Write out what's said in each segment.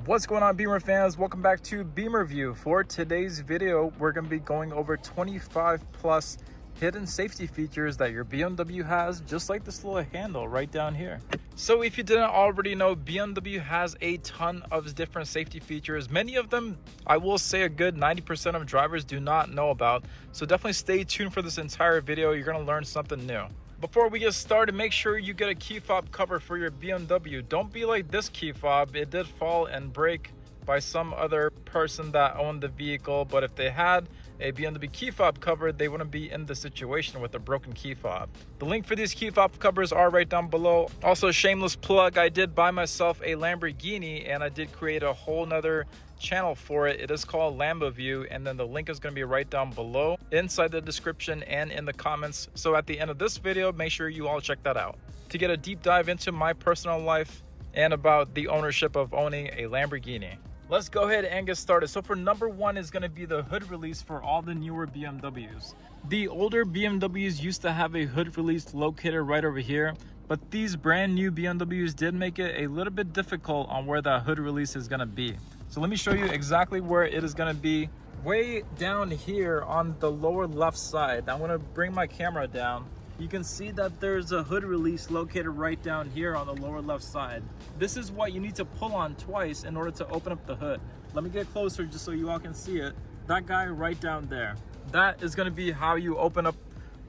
What's going on, Beamer fans? Welcome back to BeamerView. For today's video, we're going to be going over 25 plus hidden safety features that your BMW has, just like this little handle right down here. So if you didn't already know, BMW has a ton of different safety features. Many of them, I will say a good 90% of drivers do not know about. So definitely stay tuned for this entire video. You're going to learn something new. Before we get started, make sure you get a key fob cover for your BMW. Don't be like this key fob. It did fall and break by some other person that owned the vehicle, but if they had a BMW key fob cover, they wouldn't be in the situation with a broken key fob. The link for these key fob covers are right down below. Also, shameless plug, I did buy myself a Lamborghini and I did create a whole nother channel for it. It is called BeamerView, and then the link is going to be right down below inside the description and in the comments. So at the end of this video, make sure you all check that out to get a deep dive into my personal life and about the ownership of owning a Lamborghini. Let's go ahead and get started. So for number one is going to be the hood release for all the newer BMWs. The older BMWs used to have a hood release located right over here, but these brand new BMWs did make it a little bit difficult on where that hood release is going to be. So let me show you exactly where it is going to be. Way down here on the lower left side. I'm going to bring my camera down. You can see that there's a hood release located right down here on the lower left side. This is what you need to pull on twice in order to open up the hood. Let me get closer just so you all can see it. That guy right down there. That is going to be how you open up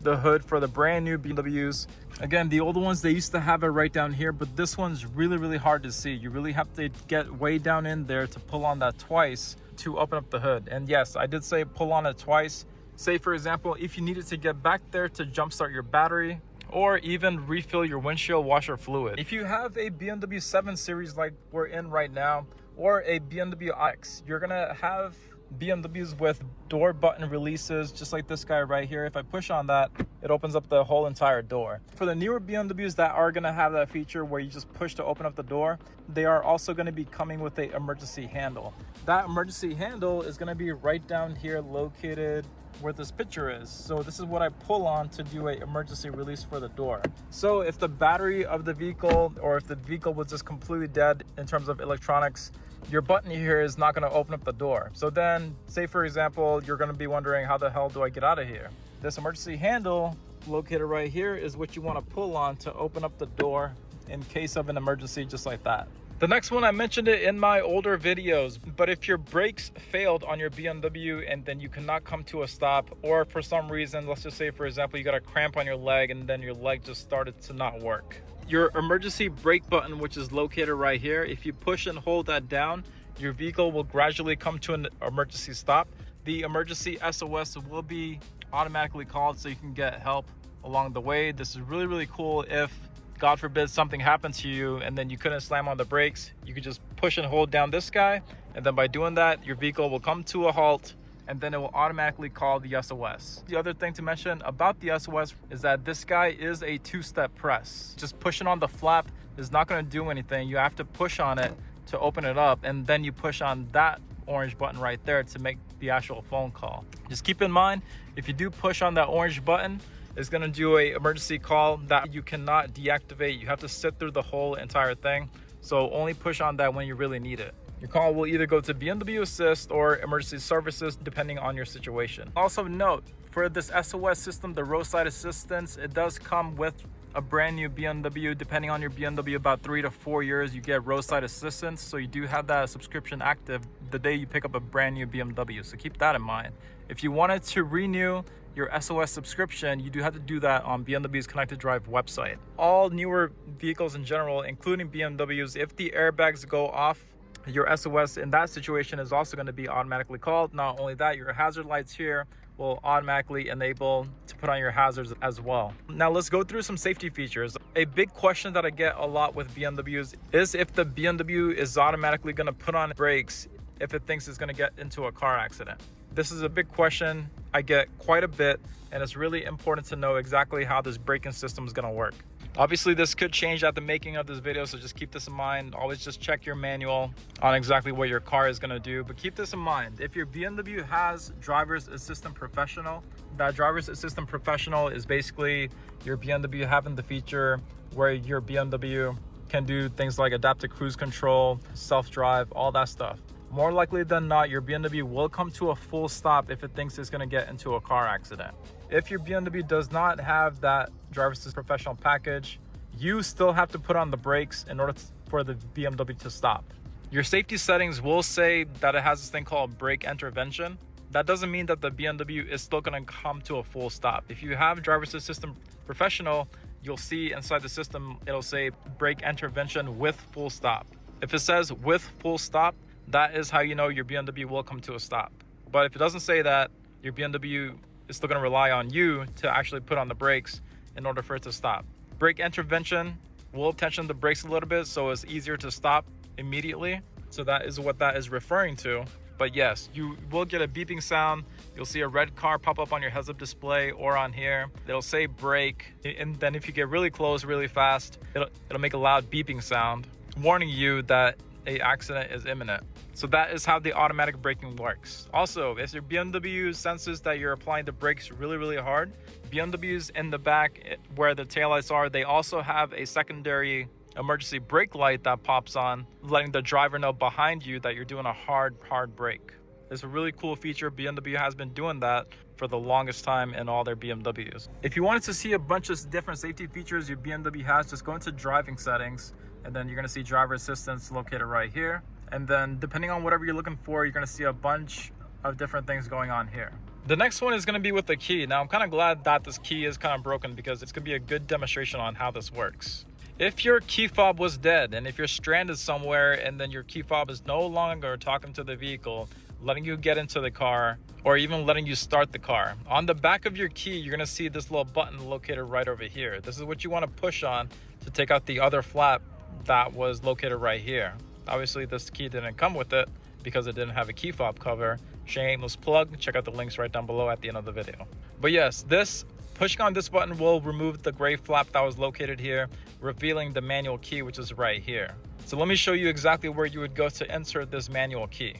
the hood for the brand new BMWs. Again, the older ones, they used to have it right down here, but this one's really hard to see. You really have to get way down in there to pull on that twice to open up the hood. And yes, I did say pull on it twice. Say for example, if you needed to get back there to jumpstart your battery or even refill your windshield washer fluid. If you have a BMW 7 Series like we're in right now, or a BMW X, you're gonna have BMWs with door button releases just like this guy right here. If I push on that, it opens up the whole entire door. For the newer BMWs that are going to have that feature where you just push to open up the door, they are also going to be coming with an emergency handle. That emergency handle is going to be right down here located where this picture is. So this is what I pull on to do an emergency release for the door. So if the battery of the vehicle, or if the vehicle was just completely dead in terms of electronics, your button here is not going to open up the door. So then, say for example, you're going to be wondering, how the hell do I get out of here? This emergency handle located right here is what you want to pull on to open up the door in case of an emergency, just like that. The next one, I mentioned it in my older videos, but if your brakes failed on your BMW and then you cannot come to a stop, or for some reason, let's just say for example, you got a cramp on your leg and then your leg just started to not work. Your emergency brake button, which is located right here, if you push and hold that down, your vehicle will gradually come to an emergency stop. The emergency SOS will be automatically called so you can get help along the way. This is really cool if, God forbid, something happened to you and then you couldn't slam on the brakes. You could just push and hold down this guy, and then by doing that, your vehicle will come to a halt and then it will automatically call the SOS. The other thing to mention about the SOS is that this guy is a two-step press. Just pushing on the flap is not going to do anything. You have to push on it to open it up, and then you push on that orange button right there to make the actual phone call. Just keep in mind, if you do push on that orange button, it's going to do a emergency call that you cannot deactivate. You have to sit through the whole entire thing. So only push on that when you really need it. Your call will either go to BMW Assist or emergency services depending on your situation. Also note, for this SOS system, the roadside assistance, it does come with a brand new BMW. Depending on your BMW, about 3 to 4 years, you get roadside assistance. So you do have that subscription active the day you pick up a brand new BMW. So keep that in mind. If you wanted to renew your SOS subscription, you do have to do that on BMW's Connected Drive website. All newer vehicles in general, including BMWs, if the airbags go off, your SOS in that situation is also going to be automatically called. Not only that, your hazard lights here will automatically enable to put on your hazards as well. Now let's go through some safety features. A big question that I get a lot with BMWs is if the BMW is automatically going to put on brakes if it thinks it's going to get into a car accident. This is a big question I get quite a bit, and it's really important to know exactly how this braking system is going to work. Obviously, this could change at the making of this video, so just keep this in mind. Always just check your manual on exactly what your car is going to do. But keep this in mind. If your BMW has Driver's Assistant Professional, that Driver's Assistant Professional is basically your BMW having the feature where your BMW can do things like adaptive cruise control, self-drive, all that stuff. More likely than not, your BMW will come to a full stop if it thinks it's going to get into a car accident. If your BMW does not have that driver assist professional package, you still have to put on the brakes in order for the BMW to stop. Your safety settings will say that it has this thing called brake intervention. That doesn't mean that the BMW is still going to come to a full stop. If you have driver assist system professional, you'll see inside the system, it'll say brake intervention with full stop. If it says with full stop, that is how you know your BMW will come to a stop. But if it doesn't say that, your BMW is still going to rely on you to actually put on the brakes in order for it to stop. Brake intervention will tension the brakes a little bit, so it's easier to stop immediately. So that is what that is referring to. But yes, you will get a beeping sound. You'll see a red car pop up on your heads-up display or on here. It'll say brake, and then if you get really close really fast, it'll make a loud beeping sound warning you that an accident is imminent. So that is how the automatic braking works. Also, if your BMW senses that you're applying the brakes really hard, BMWs in the back where the taillights are, they also have a secondary emergency brake light that pops on, letting the driver know behind you that you're doing a hard brake. It's a really cool feature. BMW has been doing that for the longest time in all their BMWs. If you wanted to see a bunch of different safety features your BMW has, just go into driving settings, and then you're going to see driver assistance located right here. And then depending on whatever you're looking for, you're going to see a bunch of different things going on here. The next one is going to be with the key. Now I'm kind of glad that this key is kind of broken because it's going to be a good demonstration on how this works. If your key fob was dead and if you're stranded somewhere and then your key fob is no longer talking to the vehicle, letting you get into the car or even letting you start the car, on the back of your key, you're going to see this little button located right over here. This is what you want to push on to take out the other flap that was located right here. Obviously, this key didn't come with it because it didn't have a key fob cover. Shameless plug. Check out the links right down below at the end of the video. But yes, pushing on this button will remove the gray flap that was located here, revealing the manual key, which is right here. So let me show you exactly where you would go to insert this manual key.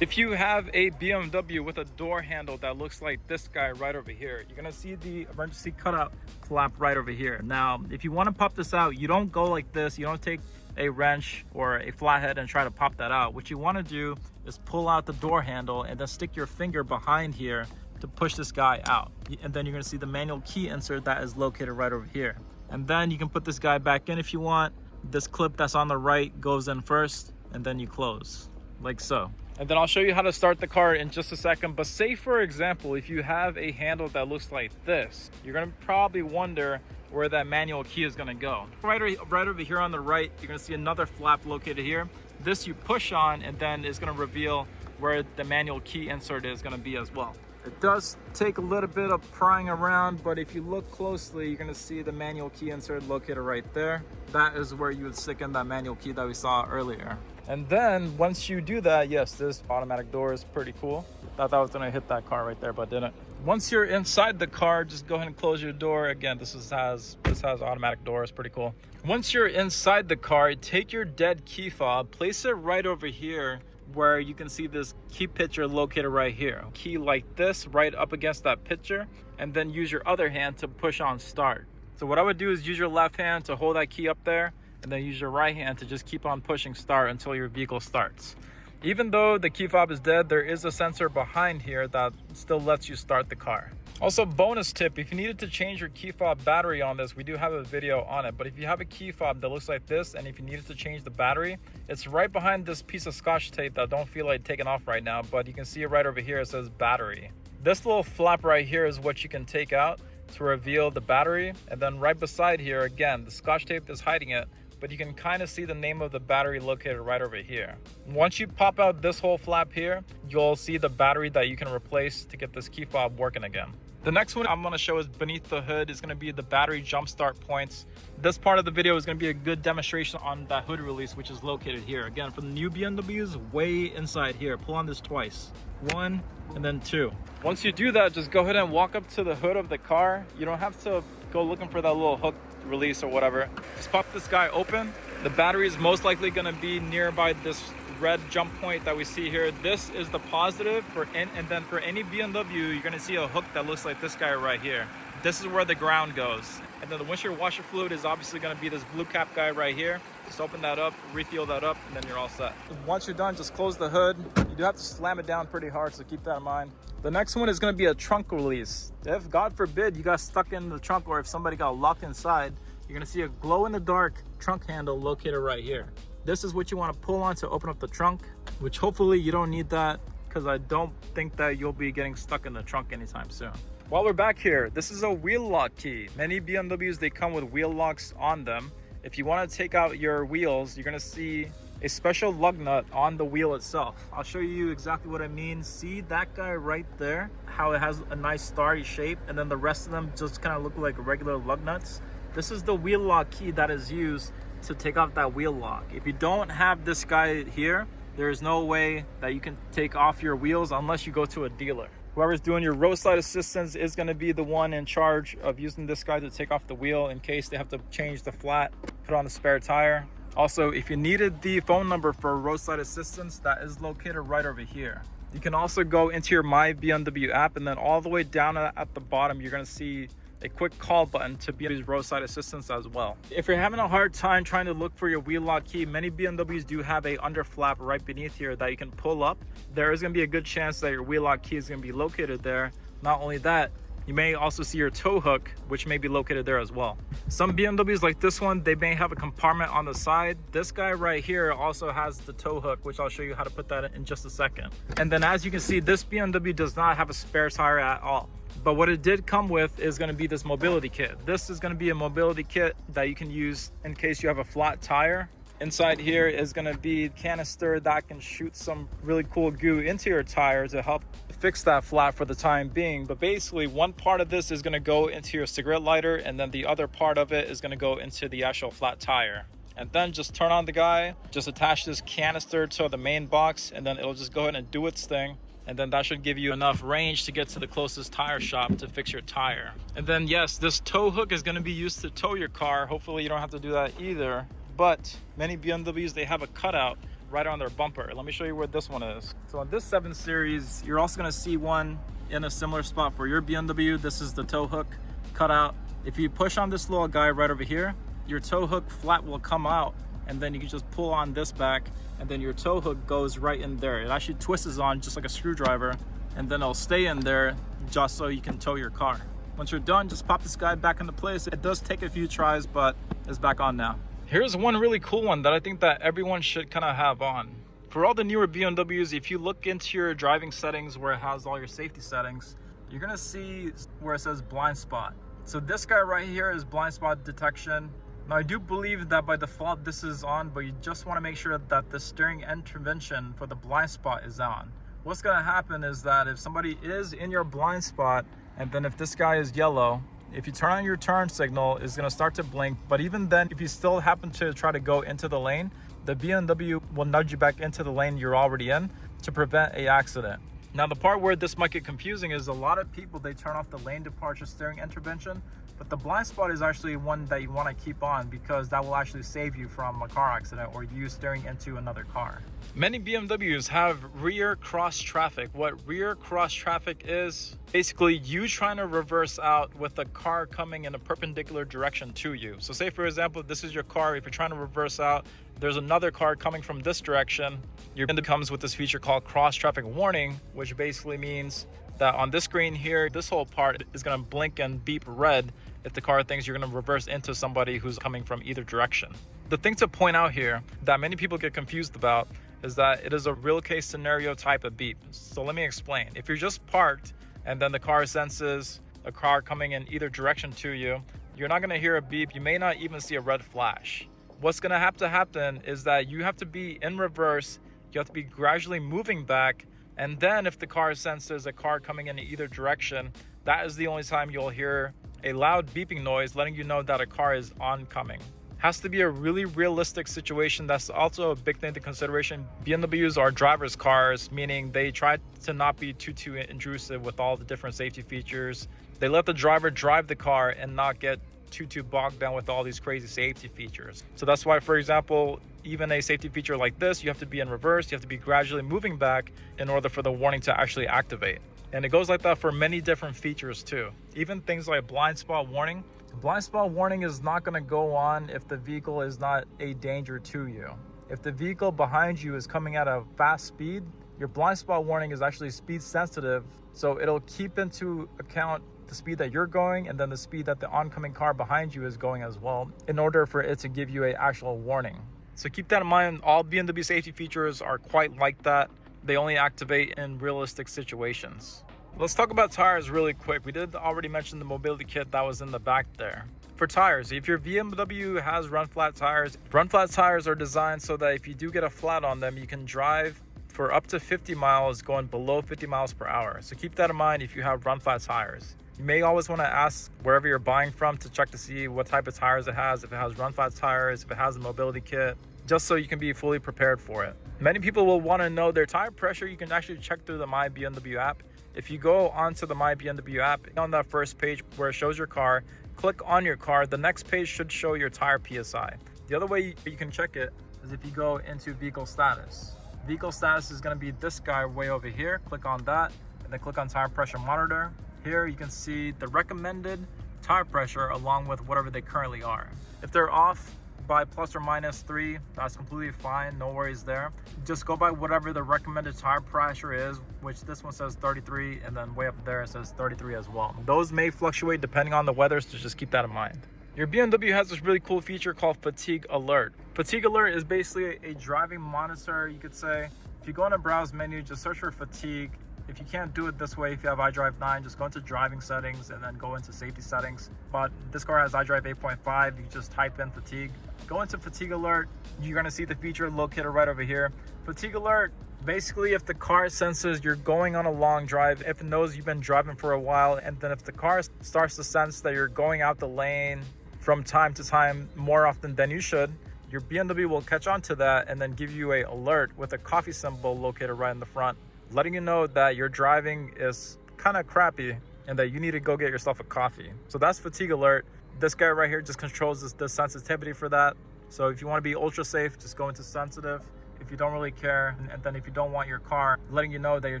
If you have a BMW with a door handle that looks like this guy right over here, you're gonna see the emergency cutout flap right over here. Now, if you wanna pop this out, you don't go like this. You don't take a wrench or a flathead and try to pop that out. What you wanna do is pull out the door handle and then stick your finger behind here to push this guy out. And then you're gonna see the manual key insert that is located right over here. And then you can put this guy back in if you want. This clip that's on the right goes in first, and then you close, like so. And then I'll show you how to start the car in just a second. But say, for example, if you have a handle that looks like this, you're gonna probably wonder where that manual key is gonna go. Right over here on the right, you're gonna see another flap located here. This you push on, and then it's gonna reveal where the manual key insert is gonna be as well. It does take a little bit of prying around, but if you look closely, you're gonna see the manual key insert located right there. That is where you would stick in that manual key that we saw earlier. And then once you do that, yes, this automatic door is pretty cool. Thought I was gonna hit that car right there, but didn't. Once you're inside the car, just go ahead and close your door. Again, this has automatic doors, pretty cool. Once you're inside the car, take your dead key fob, place it right over here where you can see this key picture located right here. Key like this right up against that picture, and then use your other hand to push on start. So what I would do is use your left hand to hold that key up there, and then use your right hand to just keep on pushing start until your vehicle starts. Even though the key fob is dead, there is a sensor behind here that still lets you start the car. Also, bonus tip, if you needed to change your key fob battery on this, we do have a video on it. But if you have a key fob that looks like this, and if you needed to change the battery, it's right behind this piece of Scotch tape that I don't feel like taking off right now, but you can see it right over here, it says battery. This little flap right here is what you can take out to reveal the battery. And then right beside here, again, the Scotch tape is hiding it, but you can kind of see the name of the battery located right over here. Once you pop out this whole flap here, you'll see the battery that you can replace to get this key fob working again. The next one I'm going to show is beneath the hood is going to be the battery jump start points. This part of the video is going to be a good demonstration on that hood release, which is located here. Again, for the new BMWs, way inside here. Pull on this twice. 1 and then 2. Once you do that, just go ahead and walk up to the hood of the car. You don't have to go looking for that little hook release or whatever. Just pop this guy open. The battery is most likely going to be nearby this red jump point that we see here. This is the positive and then for any BMW, you're going to see a hook that looks like this guy right here. this is where the ground goes. And then the windshield washer fluid is obviously going to be this blue cap guy right here. Just open that up, refuel that up, and then you're all set. Once you're done, just close the hood. You do have to slam it down pretty hard, so keep that in mind. The next one is going to be a trunk release. If, God forbid, you got stuck in the trunk, or if somebody got locked inside, you're going to see a glow-in-the-dark trunk handle located right here. This is what you want to pull on to open up the trunk, which hopefully you don't need that, because I don't think that you'll be getting stuck in the trunk anytime soon. While we're back here, this is a wheel lock key. Many BMWs, they come with wheel locks on them. If you want to take out your wheels, you're going to see a special lug nut on the wheel itself. I'll show you exactly what I mean. See that guy right there? How it has a nice starry shape, and then the rest of them just kind of look like regular lug nuts. This is the wheel lock key that is used to take off that wheel lock. If you don't have this guy here, there's no way that you can take off your wheels unless you go to a dealer. Whoever's doing your roadside assistance is going to be the one in charge of using this guy to take off the wheel in case they have to change the flat, put on the spare tire. Also, if you needed the phone number for roadside assistance, that is located right over here. You can also go into your My BMW app, and then all the way down at the bottom, you're going to see a quick call button to use roadside assistance as well. If you're having a hard time trying to look for your wheel lock key, many BMWs do have a under flap right beneath here that you can pull up. There is going to be a good chance that your wheel lock key is going to be located there. Not only that, you may also see your tow hook, which may be located there as well. Some BMWs like this one, they may have a compartment on the side. This guy right here also has the tow hook, which I'll show you how to put that in just a second. And then as you can see, this BMW does not have a spare tire at all. But what it did come with is going to be this mobility kit. This is going to be a mobility kit that you can use in case you have a flat tire. Inside here is going to be a canister that can shoot some really cool goo into your tire to help fix that flat for the time being. But basically, one part of this is going to go into your cigarette lighter, and then the other part of it is going to go into the actual flat tire. And then just turn on the guy, just attach this canister to the main box, and then it'll just go ahead and do its thing. And then that should give you enough range to get to the closest tire shop to fix your tire. And then yes, this tow hook is going to be used to tow your car. Hopefully you don't have to do that either. But many BMWs, they have a cutout right on their bumper. Let me show you where this one is. So on this 7 Series, you're also going to see one in a similar spot for your BMW. This is the tow hook cutout. If you push on this little guy right over here, your tow hook flat will come out, and then you can just pull on this back, and then your tow hook goes right in there. It actually twists on just like a screwdriver, and then it'll stay in there just so you can tow your car. Once you're done, just pop this guy back into place. It does take a few tries, but it's back on now. Here's one really cool one that I think that everyone should kind of have on. For all the newer BMWs, if you look into your driving settings where it has all your safety settings, you're gonna see where it says blind spot. So this guy right here is blind spot detection. Now I do believe that by default this is on, but you just want to make sure that the steering intervention for the blind spot is on. What's going to happen is that if somebody is in your blind spot, and then if this guy is yellow, if you turn on your turn signal, it's going to start to blink. But even then, if you still happen to try to go into the lane, the BMW will nudge you back into the lane you're already in to prevent an accident. Now the part where this might get confusing is a lot of people, they turn off the lane departure steering intervention, but the blind spot is actually one that you want to keep on because that will actually save you from a car accident or you steering into another car. Many BMWs have rear cross traffic. What rear cross traffic is, basically you trying to reverse out with a car coming in a perpendicular direction to you. So say for example, this is your car. If you're trying to reverse out, there's another car coming from this direction. Your BMW comes with this feature called cross traffic warning, which basically means that on this screen here, this whole part is going to blink and beep red if the car thinks you're going to reverse into somebody who's coming from either direction. The thing to point out here that many people get confused about is that it is a real case scenario type of beep. So let me explain. If you're just parked and then the car senses a car coming in either direction to you, you're not going to hear a beep. You may not even see a red flash. What's going to have to happen is that you have to be in reverse. You have to be gradually moving back. And then if the car senses a car coming in either direction, that is the only time you'll hear a loud beeping noise letting you know that a car is oncoming. Has to be a really realistic situation. That's also a big thing to consideration. BMWs are driver's cars, meaning they try to not be too intrusive with all the different safety features. They let the driver drive the car and not get too bogged down with all these crazy safety features. So that's why, for example, even a safety feature like this, you have to be in reverse, you have to be gradually moving back in order for the warning to actually activate. And it goes like that for many different features too. Even things like blind spot warning. Blind spot warning is not going to go on if the vehicle is not a danger to you. If the vehicle behind you is coming at a fast speed, your blind spot warning is actually speed sensitive. So it'll keep into account the speed that you're going and then the speed that the oncoming car behind you is going as well, in order for it to give you an actual warning. So keep that in mind. All BMW safety features are quite like that. They only activate in realistic situations. Let's talk about tires really quick. We did already mention the mobility kit that was in the back there. For tires, if your BMW has run flat tires are designed so that if you do get a flat on them, you can drive for up to 50 miles going below 50 miles per hour. So keep that in mind if you have run flat tires. You may always want to ask wherever you're buying from to check to see what type of tires it has, if it has run flat tires, if it has a mobility kit, just so you can be fully prepared for it. Many people will want to know their tire pressure. You can actually check through the My BMW app. If you go onto the My BMW app, on that first page where it shows your car, click on your car. The next page should show your tire PSI. The other way you can check it is if you go into vehicle status. Vehicle status is going to be this guy way over here. Click on that and then click on tire pressure monitor. Here you can see the recommended tire pressure along with whatever they currently are. If they're off by plus or minus 3, that's completely fine, no worries there. Just go by whatever the recommended tire pressure is, which this one says 33 and then way up there it says 33 as well. Those may fluctuate depending on the weather, so just keep that in mind. Your BMW has this really cool feature called Fatigue Alert. Fatigue Alert is basically a driving monitor, you could say. If you go in a browse menu, just search for fatigue. If you can't do it this way, if you have iDrive 9, just go into driving settings and then go into safety settings. But this car has iDrive 8.5, you just type in fatigue. Go into Fatigue Alert, you're gonna see the feature located right over here. Fatigue Alert, basically if the car senses you're going on a long drive, if it knows you've been driving for a while, and then if the car starts to sense that you're going out the lane from time to time more often than you should, your BMW will catch on to that and then give you an alert with a coffee symbol located right in the front, letting you know that your driving is kind of crappy and that you need to go get yourself a coffee. So that's Fatigue Alert. This guy right here just controls the sensitivity for that. So if you want to be ultra safe, just go into sensitive. If you don't really care, and then if you don't want your car letting you know that you're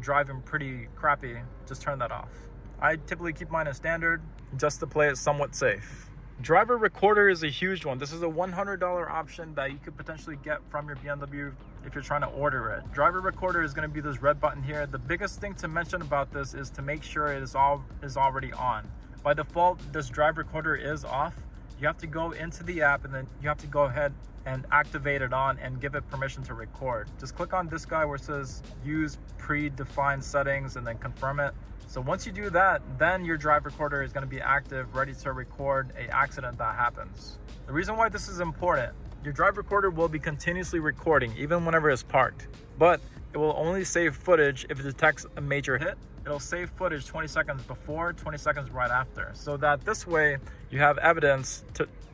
driving pretty crappy, just turn that off. I typically keep mine as standard just to play it somewhat safe. Driver recorder is a huge one. This is a $100 option that you could potentially get from your BMW if you're trying to order it. Driver recorder is going to be this red button here. The biggest thing to mention about this is to make sure it is already on. By default, this drive recorder is off. You have to go into the app and then you have to go ahead and activate it on and give it permission to record. Just click on this guy where it says use predefined settings and then confirm it. So once you do that, then your drive recorder is going to be active, ready to record an accident that happens. The reason why this is important, your drive recorder will be continuously recording even whenever it's parked, but it will only save footage if it detects a major hit. It'll save footage 20 seconds before, 20 seconds right after, so that this way you have evidence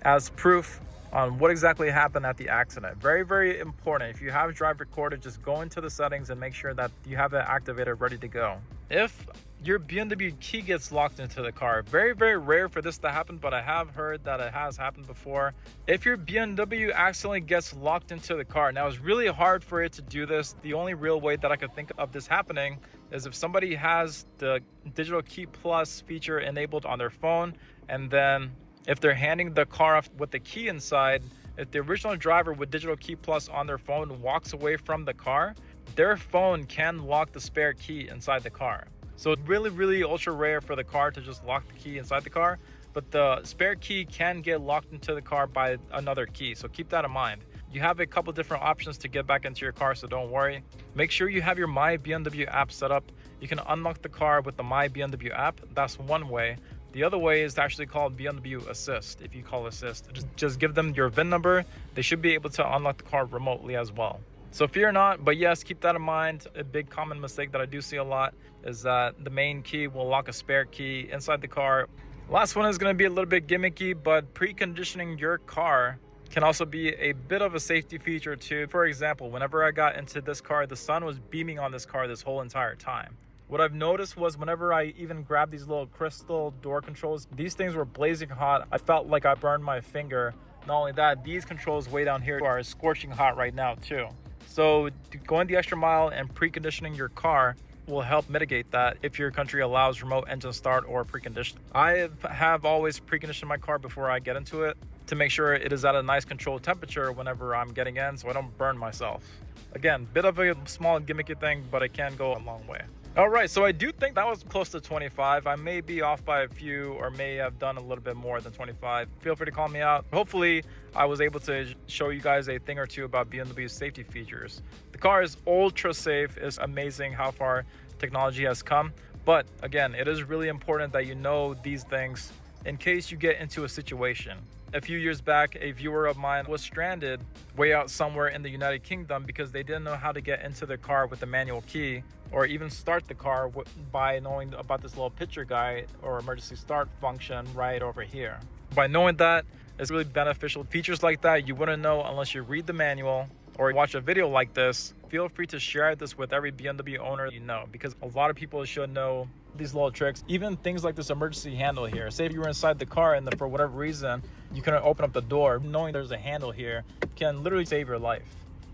as proof on what exactly happened at the accident. Very, very important. If you have drive recorder, just go into the settings and make sure that you have it activated, ready to go. If your BMW key gets locked into the car, very, very rare for this to happen, but I have heard that it has happened before. If your BMW accidentally gets locked into the car, now it's really hard for it to do this. The only real way that I could think of this happening is if somebody has the digital key plus feature enabled on their phone, and then if they're handing the car off with the key inside, if the original driver with digital key plus on their phone walks away from the car, their phone can lock the spare key inside the car. So it's really, really ultra rare for the car to just lock the key inside the car, but the spare key can get locked into the car by another key. So keep that in mind. You have a couple different options to get back into your car, so don't worry. Make sure you have your My BMW app set up. You can unlock the car with the My BMW app. That's one way. The other way is actually called BMW Assist. If you call Assist, just give them your VIN number. They should be able to unlock the car remotely as well. So fear not, but yes, keep that in mind. A big common mistake that I do see a lot is that the main key will lock a spare key inside the car. Last one is going to be a little bit gimmicky, but preconditioning your car can also be a bit of a safety feature too. For example, whenever I got into this car, the sun was beaming on this car this whole entire time. What I've noticed was whenever I even grabbed these little crystal door controls, these things were blazing hot. I felt like I burned my finger. Not only that, these controls way down here are scorching hot right now too. So going the extra mile and preconditioning your car will help mitigate that if your country allows remote engine start or preconditioning. I have always preconditioned my car before I get into it to make sure it is at a nice controlled temperature whenever I'm getting in, so I don't burn myself. Again, bit of a small gimmicky thing, but it can go a long way. All right, so I do think that was close to 25. I may be off by a few or may have done a little bit more than 25. Feel free to call me out. Hopefully, I was able to show you guys a thing or two about BMW's safety features. The car is ultra safe. It's amazing how far technology has come. But again, it is really important that you know these things in case you get into a situation. A few years back, a viewer of mine was stranded way out somewhere in the United Kingdom because they didn't know how to get into their car with the manual key or even start the car by knowing about this little picture guide or emergency start function right over here. By knowing that, it's really beneficial. Features like that you wouldn't know unless you read the manual or watch a video like this. Feel free to share this with every BMW owner you know, because a lot of people should know these little tricks. Even things like this emergency handle here. Say if you were inside the car and for whatever reason you couldn't open up the door, knowing there's a handle here can literally save your life.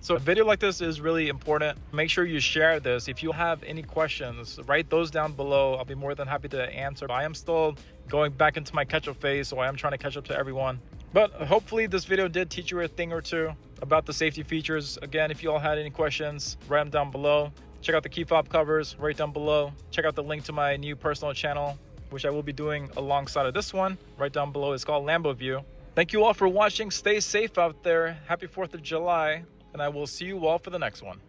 So a video like this is really important. Make sure you share this. If you have any questions, write those down below. I'll be more than happy to answer. I am still going back into my catch-up phase, so I am trying to catch up to everyone. But hopefully this video did teach you a thing or two about the safety features. Again, if you all had any questions, write them down below. Check out the key fob covers right down below. Check out the link to my new personal channel, which I will be doing alongside of this one right down below. It's called BeamerView. Thank you all for watching. Stay safe out there. Happy 4th of July. And I will see you all for the next one.